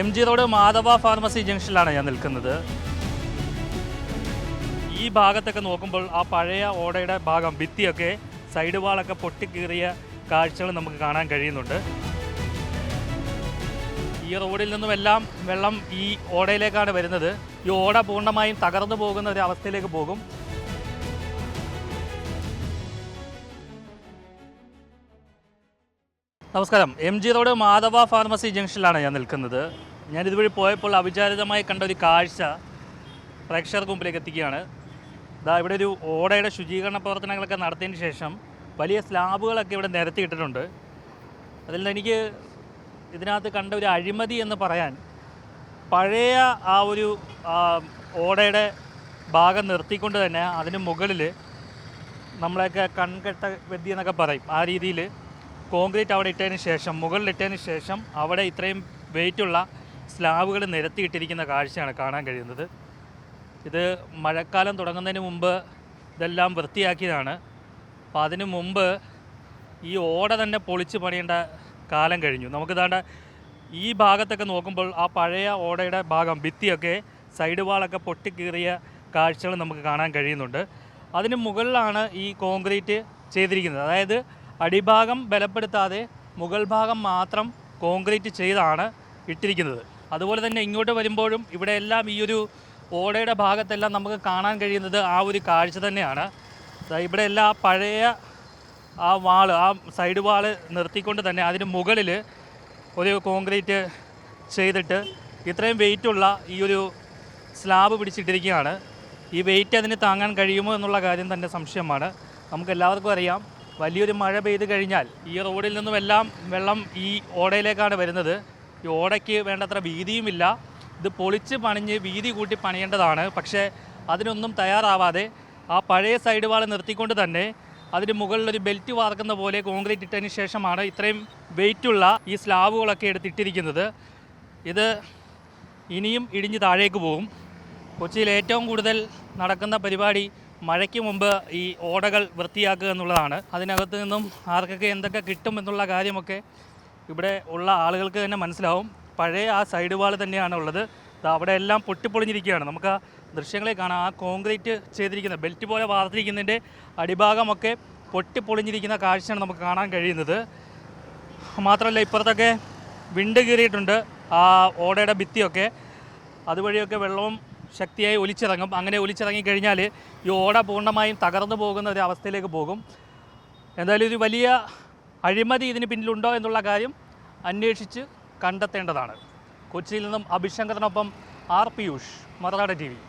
MG road Madhava pharmacy ജംഗ്ഷനിലാണ് ഞാൻ നിൽക്കുന്നത്. ഈ ഭാഗത്തൊക്കെ നോക്കുമ്പോൾ ആ പഴയ ഓടയുടെ ഭാഗം ഭിത്തിയൊക്കെ സൈഡ് വാളൊക്കെ പൊട്ടിക്കീറിയ കാഴ്ചകൾ നമുക്ക് കാണാൻ കഴിയുന്നുണ്ട്. ഈ റോഡിൽ നിന്നും എല്ലാം വെള്ളം ഈ ഓടയിലേക്കാണ് വരുന്നത്. ഈ ഓട പൂർണ്ണമായും തകർന്നു പോകുന്ന ഒരു അവസ്ഥയിലേക്ക് പോകും. നമസ്കാരം. MG റോഡ് മാധവ ഫാർമസി ജംഗ്ഷനിലാണ് ഞാൻ നിൽക്കുന്നത്. ഞാൻ ഇതുവഴി പോയപ്പോൾ അവിചാരിതമായി കണ്ട ഒരു കാഴ്ച പ്രേക്ഷകർക്ക് മുമ്പിലേക്ക് എത്തിക്കുകയാണ്. ഇവിടെ ഒരു ഓടയുടെ ശുചീകരണ പ്രവർത്തനങ്ങളൊക്കെ നടത്തിയതിന് ശേഷം വലിയ സ്ലാബുകളൊക്കെ ഇവിടെ നിരത്തിയിട്ടിട്ടുണ്ട്. അതിൽ നിന്ന് എനിക്ക് ഇതിനകത്ത് കണ്ട ഒരു അഴിമതി എന്ന് പറയാൻ, പഴയ ആ ഒരു ഓടയുടെ ഭാഗം നിർത്തിക്കൊണ്ട് തന്നെ അതിന് മുകളിൽ നമ്മളെയൊക്കെ കൺകെട്ട വിദ്യ എന്നൊക്കെ പറയും, ആ രീതിയിൽ കോൺക്രീറ്റ് അവിടെ ഇട്ടതിന് ശേഷം, മുകളിലിട്ടതിന് ശേഷം അവിടെ ഇത്രയും വെയിറ്റുള്ള സ്ലാബുകൾ നിരത്തിയിട്ടിരിക്കുന്ന കാഴ്ചയാണ് കാണാൻ കഴിയുന്നത്. ഇത് മഴക്കാലം തുടങ്ങുന്നതിന് മുമ്പ് ഇതെല്ലാം വൃത്തിയാക്കിയതാണ്. അപ്പോൾ അതിന് മുമ്പ് ഈ ഓട തന്നെ പൊളിച്ച് പണിയേണ്ട കാലം കഴിഞ്ഞു. നമുക്കിതാണ്ട് ഈ ഭാഗത്തൊക്കെ നോക്കുമ്പോൾ ആ പഴയ ഓടയുടെ ഭാഗം ഭിത്തിയൊക്കെ സൈഡ് വാളൊക്കെ പൊട്ടിക്കീറിയ കാഴ്ചകൾ നമുക്ക് കാണാൻ കഴിയുന്നുണ്ട്. അതിന് മുകളിലാണ് ഈ കോൺക്രീറ്റ് ചെയ്തിരിക്കുന്നത്. അതായത് അടിഭാഗം ബലപ്പെടുത്താതെ മുകൾ ഭാഗം മാത്രം കോൺക്രീറ്റ് ചെയ്താണ് ഇട്ടിരിക്കുന്നത്. അതുപോലെ തന്നെ ഇങ്ങോട്ട് വരുമ്പോഴും ഇവിടെയെല്ലാം ഈ ഒരു ഓടയുടെ ഭാഗത്തെല്ലാം നമുക്ക് കാണാൻ കഴിയുന്നത് ആ ഒരു കാഴ്ച തന്നെയാണ്. ഇവിടെ എല്ലാം പഴയ ആ വാള്, ആ സൈഡ് വാള് നിർത്തിക്കൊണ്ട് തന്നെ അതിന് മുകളിൽ ഒരു കോൺക്രീറ്റ് ചെയ്തിട്ട് ഇത്രയും വെയിറ്റുള്ള ഈ ഒരു സ്ലാബ് പിടിച്ചിട്ടിരിക്കുകയാണ്. ഈ വെയിറ്റ് അതിന് താങ്ങാൻ കഴിയുമോ എന്നുള്ള കാര്യം തന്നെ സംശയമാണ്. നമുക്കെല്ലാവർക്കും അറിയാം, വലിയൊരു മഴ പെയ്ത് കഴിഞ്ഞാൽ ഈ റോഡിൽ നിന്നും എല്ലാം വെള്ളം ഈ ഓടയിലേക്കാണ് വരുന്നത്. ഈ ഓടയ്ക്ക് വേണ്ടത്ര വീതിയുമില്ല. ഇത് പൊളിച്ച് പണിഞ്ഞ് വീതി കൂട്ടി പണിയേണ്ടതാണ്. പക്ഷേ അതിനൊന്നും തയ്യാറാവാതെ ആ പഴയ സൈഡ് വാൾ നിർത്തിക്കൊണ്ട് തന്നെ അതിന് മുകളിലൊരു ബെൽറ്റ് വാർക്കുന്ന പോലെ കോൺക്രീറ്റ് ഇട്ടതിന് ശേഷമാണ് ഇത്രയും വെയിറ്റുള്ള ഈ സ്ലാബുകളൊക്കെ എടുത്തിട്ടിരിക്കുന്നത്. ഇത് ഇനിയും ഇടിഞ്ഞ് താഴേക്ക് പോകും. കൊച്ചിയിൽ ഏറ്റവും കൂടുതൽ നടക്കുന്ന പരിപാടി മഴയ്ക്ക് മുമ്പ് ഈ ഓടകൾ വൃത്തിയാക്കുക എന്നുള്ളതാണ്. അതിനകത്ത് നിന്നും ആർക്കൊക്കെ എന്തൊക്കെ കിട്ടും എന്നുള്ള കാര്യമൊക്കെ ഇവിടെ ഉള്ള ആളുകൾക്ക് തന്നെ മനസ്സിലാവും. പഴയ ആ സൈഡ് വാൾ തന്നെയാണ് ഉള്ളത്. അവിടെ എല്ലാം പൊട്ടിപ്പൊളിഞ്ഞിരിക്കുകയാണ്. നമുക്ക് ആ ദൃശ്യങ്ങളെ കാണാം. ആ കോൺക്രീറ്റ് ചെയ്തിരിക്കുന്ന ബെൽറ്റ് പോലെ വാർത്തിരിക്കുന്നതിൻ്റെ അടിഭാഗമൊക്കെ പൊട്ടിപ്പൊളിഞ്ഞിരിക്കുന്ന കാഴ്ചയാണ് നമുക്ക് കാണാൻ കഴിയുന്നത്. മാത്രമല്ല ഇപ്പുറത്തൊക്കെ വിണ്ട് കീറിയിട്ടുണ്ട് ആ ഓടയുടെ ഭിത്തിയൊക്കെ. അതുവഴിയൊക്കെ വെള്ളവും ശക്തിയായി ഒലിച്ചിറങ്ങും. അങ്ങനെ ഒലിച്ചിറങ്ങിക്കഴിഞ്ഞാൽ ഈ ഓട പൂർണ്ണമായും തകർന്നു പോകുന്ന ഒരു അവസ്ഥയിലേക്ക് പോകും. എന്തായാലും ഒരു വലിയ അഴിമതി ഇതിന് പിന്നിലുണ്ടോ എന്നുള്ള കാര്യം അന്വേഷിച്ച് കണ്ടെത്തേണ്ടതാണ്. കൊച്ചിയിൽ നിന്നും അഭിശങ്കറിനൊപ്പം ആർ പിയൂഷ്, മറുനാടൻ TV.